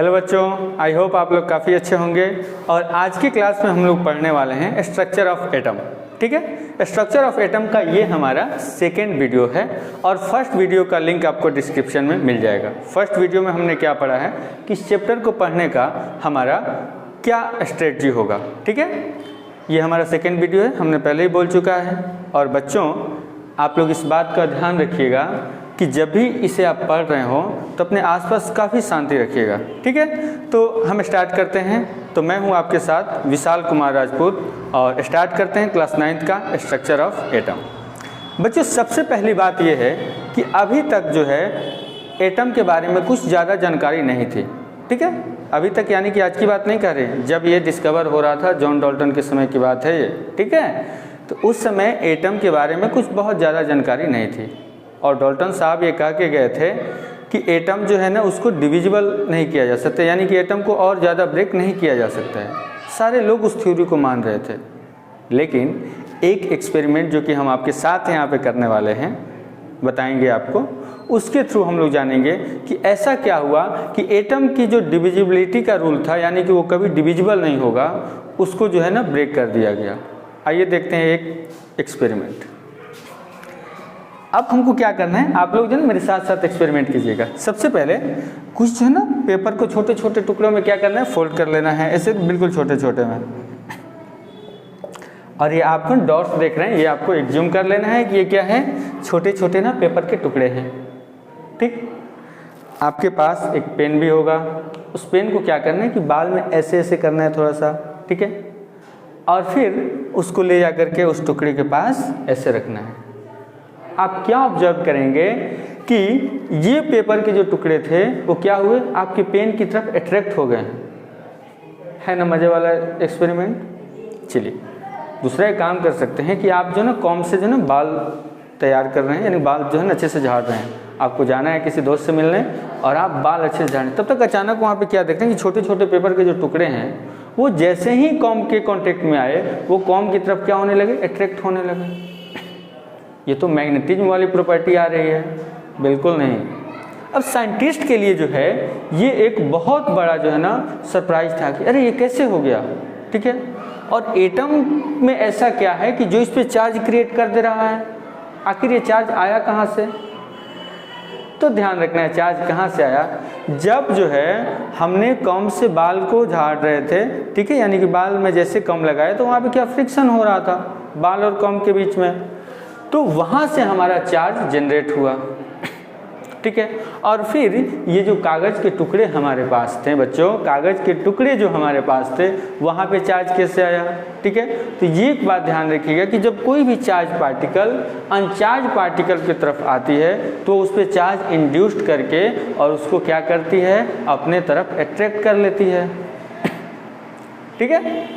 Hello बच्चों, I hope आप लोग काफ़ी अच्छे होंगे। और आज की क्लास में हम लोग पढ़ने वाले हैं स्ट्रक्चर ऑफ एटम। ठीक है, स्ट्रक्चर ऑफ एटम का ये हमारा सेकेंड वीडियो है और फर्स्ट वीडियो का लिंक आपको डिस्क्रिप्शन में मिल जाएगा। फर्स्ट वीडियो में हमने क्या पढ़ा है कि इस चैप्टर को पढ़ने का हमारा क्या स्ट्रेटजी होगा। ठीक है, ये हमारा सेकेंड वीडियो है, हमने पहले ही बोल चुका है। और बच्चों आप लोग इस बात का ध्यान रखिएगा कि जब भी इसे आप पढ़ रहे हो तो अपने आसपास काफ़ी शांति रखिएगा। ठीक है, तो हम स्टार्ट करते हैं। तो मैं हूं आपके साथ विशाल कुमार राजपूत और स्टार्ट करते हैं क्लास 9th का स्ट्रक्चर ऑफ एटम। बच्चों सबसे पहली बात यह है कि अभी तक जो है एटम के बारे में कुछ ज़्यादा जानकारी नहीं थी। ठीक है, अभी तक यानी कि आज की बात नहीं कर रहे, जब ये डिस्कवर हो रहा था जॉन डाल्टन के समय की बात है ये। ठीक है, तो उस समय एटम के बारे में कुछ बहुत ज़्यादा जानकारी नहीं थी और डाल्टन साहब ये कह के गए थे कि एटम जो है ना उसको डिविजिबल नहीं किया जा सकता, यानी कि एटम को और ज़्यादा ब्रेक नहीं किया जा सकता है। सारे लोग उस थ्योरी को मान रहे थे, लेकिन एक एक्सपेरिमेंट जो कि हम आपके साथ यहाँ पे करने वाले हैं, बताएंगे आपको, उसके थ्रू हम लोग जानेंगे कि ऐसा क्या हुआ कि एटम की जो डिविजिबिलिटी का रूल था, यानी कि वो कभी डिविजिबल नहीं होगा, उसको जो है ना ब्रेक कर दिया गया। आइए देखते हैं एक एक्सपेरिमेंट। अब हमको क्या करना है, आप लोग जो है मेरे साथ साथ एक्सपेरिमेंट कीजिएगा। सबसे पहले कुछ जो है ना पेपर को छोटे छोटे टुकड़ों में क्या करना है, फोल्ड कर लेना है, ऐसे बिल्कुल छोटे छोटे में। और ये आपको डॉट्स देख रहे हैं, ये आपको एग्ज्यूम कर लेना है कि ये क्या है, छोटे छोटे ना पेपर के टुकड़े हैं। ठीक, आपके पास एक पेन भी होगा, उस पेन को क्या करना है कि बाल में ऐसे ऐसे करना है थोड़ा सा। ठीक है, और फिर उसको ले जा करके उस टुकड़े के पास ऐसे रखना है। आप क्या ऑब्जर्व करेंगे कि ये पेपर के जो टुकड़े थे वो क्या हुए, आपके पेन की तरफ अट्रैक्ट हो गए। है ना मज़े वाला एक्सपेरिमेंट। चलिए दूसरा एक काम कर सकते हैं कि आप जो ना कॉम्ब से जो ना बाल तैयार कर रहे हैं, यानी बाल जो है ना अच्छे से झाड़ रहे हैं। आपको जाना है किसी दोस्त से मिलने और आप बाल अच्छे से झाड़ें, तब तक अचानक वहाँ पे क्या देखते हैं कि छोटे छोटे पेपर के जो टुकड़े हैं वो जैसे ही कॉम्ब के कॉन्टेक्ट में आए वो कॉम्ब की तरफ क्या होने लगे, अट्रैक्ट होने लगे। ये तो मैग्नेटिज्म वाली प्रॉपर्टी आ रही है, बिल्कुल नहीं। अब साइंटिस्ट के लिए जो है ये एक बहुत बड़ा जो है ना सरप्राइज था कि अरे ये कैसे हो गया। ठीक है, और एटम में ऐसा क्या है कि जो इस पे चार्ज क्रिएट कर दे रहा है, आखिर ये चार्ज आया कहाँ से। तो ध्यान रखना है चार्ज कहाँ से आया, जब जो है हमने कॉम्ब से बाल को झाड़ रहे थे। ठीक है, यानी कि बाल में जैसे कॉम्ब लगाए तो वहाँ पे क्या फ्रिक्शन हो रहा था बाल और कॉम्ब के बीच में, तो वहाँ से हमारा चार्ज जनरेट हुआ। ठीक है, और फिर ये जो कागज़ के टुकड़े हमारे पास थे बच्चों, कागज़ के टुकड़े जो हमारे पास थे वहाँ पे चार्ज कैसे आया। ठीक है, तो ये एक बात ध्यान रखिएगा कि जब कोई भी चार्ज पार्टिकल अनचार्ज पार्टिकल की तरफ आती है तो उस पर चार्ज इंड्यूस्ड करके और उसको क्या करती है, अपने तरफ अट्रैक्ट कर लेती है। ठीक है,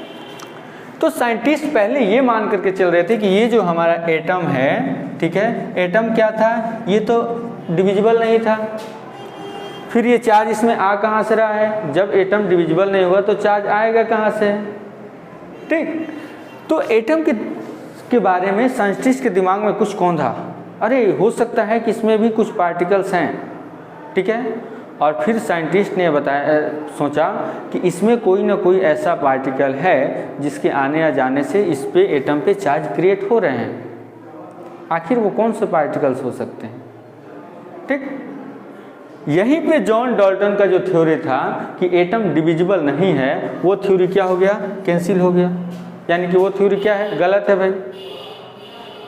तो साइंटिस्ट पहले ये मान करके चल रहे थे कि ये जो हमारा एटम है, ठीक है, एटम क्या था, ये तो डिविजिबल नहीं था। फिर ये चार्ज इसमें आ कहाँ से रहा है, जब एटम डिविजिबल नहीं हुआ तो चार्ज आएगा कहाँ से। ठीक, तो एटम के बारे में साइंटिस्ट के दिमाग में कुछ कौन था, अरे हो सकता है कि इसमें भी कुछ पार्टिकल्स हैं। ठीक है, और फिर साइंटिस्ट ने सोचा कि इसमें कोई ना कोई ऐसा पार्टिकल है जिसके आने या जाने से इस पे एटम पे चार्ज क्रिएट हो रहे हैं। आखिर वो कौन से पार्टिकल्स हो सकते हैं। ठीक, यहीं पे जॉन डाल्टन का जो थ्योरी था कि एटम डिविजिबल नहीं है, वो थ्योरी क्या हो गया, कैंसिल हो गया। यानी कि वो थ्योरी क्या है, गलत है भाई।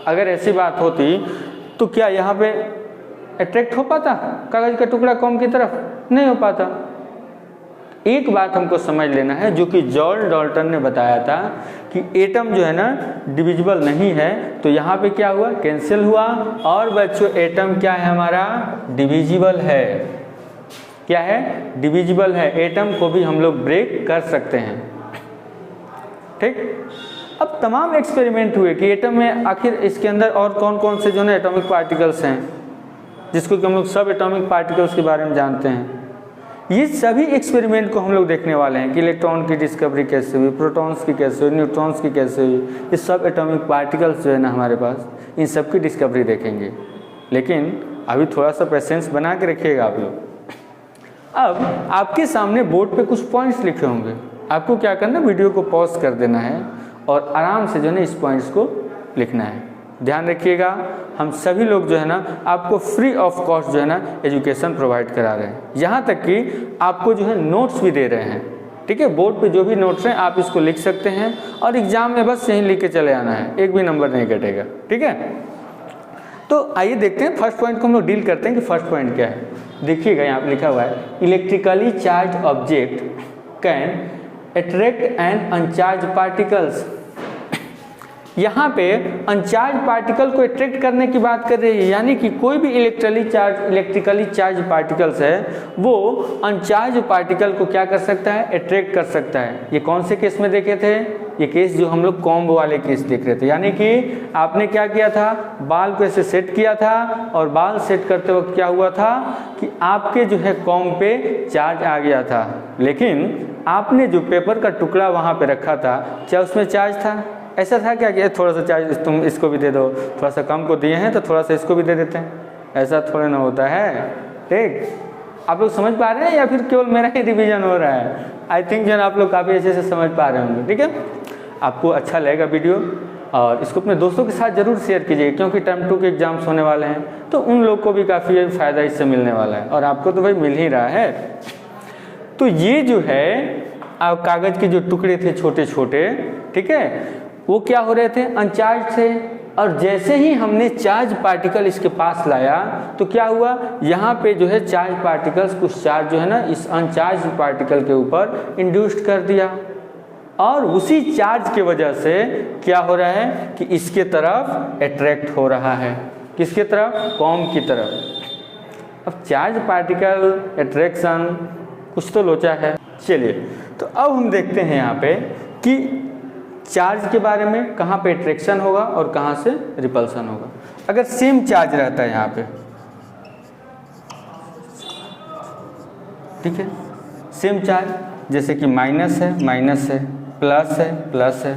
अगर ऐसी बात होती तो क्या यहाँ पे अट्रैक्ट हो पाता कागज का टुकड़ा कॉम्ब की तरफ, नहीं हो पाता। एक बात हमको समझ लेना है जो कि जॉन डाल्टन ने बताया था कि एटम जो है ना डिविजिबल नहीं है, तो यहाँ पे क्या हुआ, कैंसिल हुआ। और बच्चों एटम क्या है हमारा, डिविजिबल है। क्या है, डिविजिबल है। एटम को भी हम लोग ब्रेक कर सकते हैं। ठीक, अब तमाम एक्सपेरिमेंट हुए कि एटम में आखिर इसके अंदर और कौन कौन से जो है एटॉमिक पार्टिकल्स हैं, जिसको कि हम लोग सब एटॉमिक पार्टिकल्स के बारे में जानते हैं। ये सभी एक्सपेरिमेंट को हम लोग देखने वाले हैं कि इलेक्ट्रॉन की डिस्कवरी कैसे हुई, प्रोटॉन्स की कैसे हुई, न्यूट्रॉन्स की कैसे हुई। ये सब एटॉमिक पार्टिकल्स जो है ना हमारे पास, इन सब की डिस्कवरी देखेंगे। लेकिन अभी थोड़ा सा पेशेंस बना के रखिएगा आप लोग। अब आपके सामने बोर्ड पे कुछ पॉइंट्स लिखे होंगे, आपको क्या करना है, वीडियो को पॉज कर देना है और आराम से जो है ना इस पॉइंट्स को लिखना है। ध्यान रखिएगा, हम सभी लोग जो है ना आपको फ्री ऑफ कॉस्ट जो है ना एजुकेशन प्रोवाइड करा रहे हैं, यहाँ तक कि आपको जो है नोट्स भी दे रहे हैं। ठीक है, बोर्ड पे जो भी नोट्स हैं आप इसको लिख सकते हैं और एग्जाम में बस यहीं लिख के चले आना है, एक भी नंबर नहीं कटेगा। ठीक है, तो आइए देखते हैं फर्स्ट पॉइंट को हम लोग डील करते हैं कि फर्स्ट पॉइंट क्या है। देखिएगा यहाँ पे लिखा हुआ है, electrically charge object can attract and अनचार्ज particles. यहाँ पे अनचार्ज पार्टिकल को अट्रैक्ट करने की बात कर रही है, यानी कि कोई भी इलेक्ट्रिकली चार्ज पार्टिकल्स है वो अनचार्ज पार्टिकल को क्या कर सकता है, अट्रैक्ट कर सकता है। ये कौन से केस में देखे थे, ये केस जो हम लोग कॉम्ब वाले केस देख रहे थे, यानी कि आपने क्या किया था, बाल को ऐसे सेट किया था और बाल सेट करते वक्त क्या हुआ था कि आपके जो है कॉम्ब पे चार्ज आ गया था, लेकिन आपने जो पेपर का टुकड़ा वहाँ पे रखा था क्या उसमें चार्ज था? ऐसा था क्या कि थोड़ा सा चार्ज तुम इसको भी दे दो, थोड़ा सा कम को दिए हैं तो थोड़ा सा इसको भी दे देते हैं, ऐसा थोड़ा ना होता है। ठीक, आप लोग समझ पा रहे हैं या फिर केवल मेरा ही रिवीजन हो रहा है? आई थिंक जो आप लोग काफ़ी अच्छे से समझ पा रहे होंगे। ठीक है, आपको अच्छा लगेगा वीडियो और इसको अपने दोस्तों के साथ ज़रूर शेयर कीजिए, क्योंकि टर्म 2 के एग्जाम्स होने वाले हैं तो उन लोग को भी काफ़ी फ़ायदा इससे मिलने वाला है और आपको तो भाई मिल ही रहा है। तो ये जो है कागज़ के जो टुकड़े थे छोटे छोटे, ठीक है, वो क्या हो रहे थे, अनचार्ज थे, और जैसे ही हमने चार्ज पार्टिकल इसके पास लाया तो क्या हुआ, यहाँ पे जो है चार्ज पार्टिकल्स कुछ चार्ज जो है ना इस अनचार्ज पार्टिकल के ऊपर इंड्यूस्ड कर दिया और उसी चार्ज के वजह से क्या हो रहा है कि इसके तरफ अट्रैक्ट हो रहा है। किसके तरफ? कॉम्ब की तरफ। अब चार्ज पार्टिकल अट्रैक्शन कुछ तो लोचा है। चलिए, तो अब हम देखते हैं यहाँ पे कि चार्ज के बारे में, कहाँ पे अट्रैक्शन होगा और कहाँ से रिपल्सन होगा। अगर सेम चार्ज रहता है यहाँ पे, ठीक है, सेम चार्ज, जैसे कि माइनस है, प्लस है,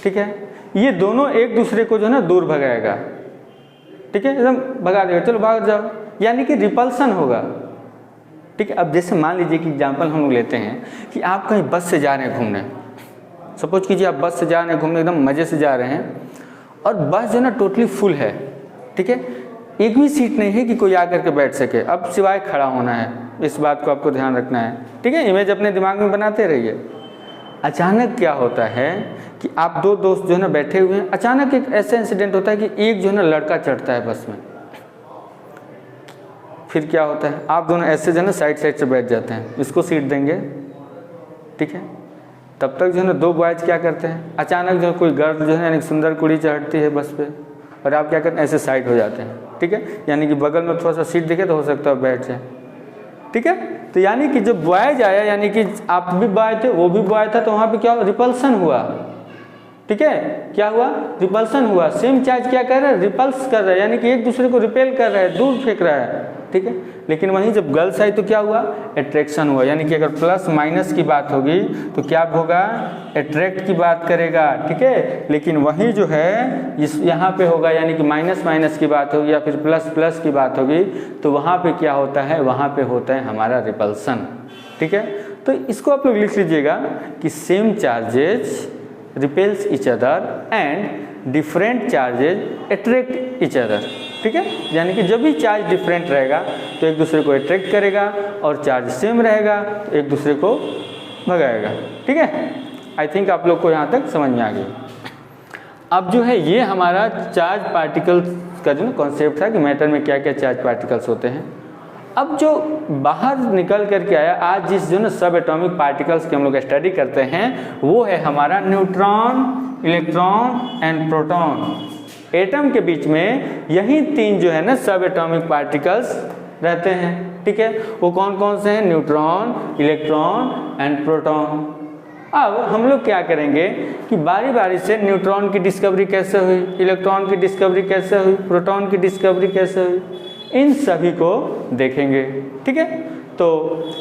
ठीक है, ये दोनों एक दूसरे को जो है ना दूर भगाएगा। ठीक है, एकदम भगा देगा, चलो भाग जाओ, यानी कि रिपल्सन होगा। ठीक है, अब जैसे मान लीजिए कि एग्जाम्पल हम लोग लेते हैं कि आप कहीं बस से जा रहे हैं घूमने, सपोज कीजिए आप बस से जा रहे हैं घूमने, एकदम मज़े से जा रहे हैं और बस जो है ना टोटली फुल है। ठीक है, एक भी सीट नहीं है कि कोई आकर के बैठ सके, अब सिवाय खड़ा होना है, इस बात को आपको ध्यान रखना है। ठीक है, इमेज अपने दिमाग में बनाते रहिए। अचानक क्या होता है कि आप दो दोस्त जो है ना बैठे हुए हैं, अचानक एक ऐसा इंसिडेंट होता है कि एक जो है ना लड़का चढ़ता है बस में, फिर क्या होता है, आप दोनों ऐसे जो है ना साइड से बैठ जाते हैं, इसको सीट देंगे। ठीक है, तब तक जो है ना दो बॉयज क्या करते हैं, अचानक जो है कोई गर्ल जो है यानी सुंदर कुड़ी चढ़ती है बस पे और आप क्या करते हैं, ऐसे साइड हो जाते हैं। ठीक है, यानी कि बगल में थोड़ा सा सीट दिखे तो हो सकता है बैठ जाए। ठीक है, तो यानी कि जब बॉयज आया, यानी कि आप भी बॉय थे वो भी बॉय था, तो वहाँ पे क्या हुआ, रिपल्सन हुआ। ठीक है, क्या हुआ, रिपल्सन हुआ। सेम चार्ज क्या कर रहा है, रिपल्स कर रहा है, यानी कि एक दूसरे को रिपेल कर रहा है, दूर फेंक रहा है। ठीक है, लेकिन वहीं जब गर्ल्स आई तो क्या हुआ, अट्रैक्शन हुआ, यानी कि अगर प्लस माइनस की बात होगी तो क्या होगा, अट्रैक्ट की बात करेगा। ठीक है, लेकिन वहीं जो है इस यहाँ पे होगा, यानी कि माइनस माइनस की बात होगी या फिर प्लस प्लस की बात होगी तो वहाँ पे क्या होता है, वहाँ पे होता है हमारा रिपल्सन। ठीक है, तो इसको आप लोग लिख लीजिएगा कि same charges repels each other and different charges attract each other. ठीक है, यानी कि जब भी चार्ज डिफरेंट रहेगा तो एक दूसरे को अट्रैक्ट करेगा और चार्ज सेम रहेगा तो एक दूसरे को भगाएगा। ठीक है, आई थिंक आप लोग को यहाँ तक समझ में आ गई। अब जो है ये हमारा चार्ज पार्टिकल्स का जो कॉन्सेप्ट था कि मैटर में क्या क्या चार्ज पार्टिकल्स होते हैं। अब जो बाहर निकल करके आया, आज जिस जो ना सब एटॉमिक पार्टिकल्स की हम लोग स्टडी करते हैं वो है हमारा neutron, electron and proton. Atom के बीच में यही तीन जो है ना सब एटॉमिक पार्टिकल्स रहते हैं। ठीक है, वो कौन कौन से हैं, न्यूट्रॉन, इलेक्ट्रॉन एंड प्रोटॉन। अब हम लोग क्या करेंगे कि बारी बारी से न्यूट्रॉन की डिस्कवरी कैसे हुई, इलेक्ट्रॉन की डिस्कवरी कैसे हुई, प्रोटॉन की डिस्कवरी कैसे हुई, इन सभी को देखेंगे। ठीक है, तो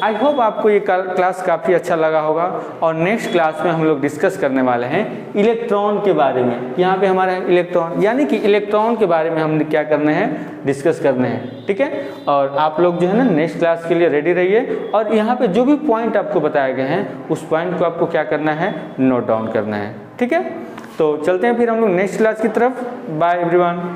आई होप आपको ये क्लास काफ़ी अच्छा लगा होगा। और नेक्स्ट क्लास में हम लोग डिस्कस करने वाले हैं इलेक्ट्रॉन के बारे में। यहाँ पे हमारा इलेक्ट्रॉन, यानी कि इलेक्ट्रॉन के बारे में हम क्या करने हैं, डिस्कस करने हैं, ठीक है। और आप लोग जो है ना नेक्स्ट क्लास के लिए रेडी रहिए। और यहाँ पे जो भी पॉइंट आपको बताए गए हैं उस पॉइंट को आपको क्या करना है, नोट डाउन करना है, ठीक है। तो चलते हैं फिर हम लोग नेक्स्ट क्लास की तरफ। Bye everyone.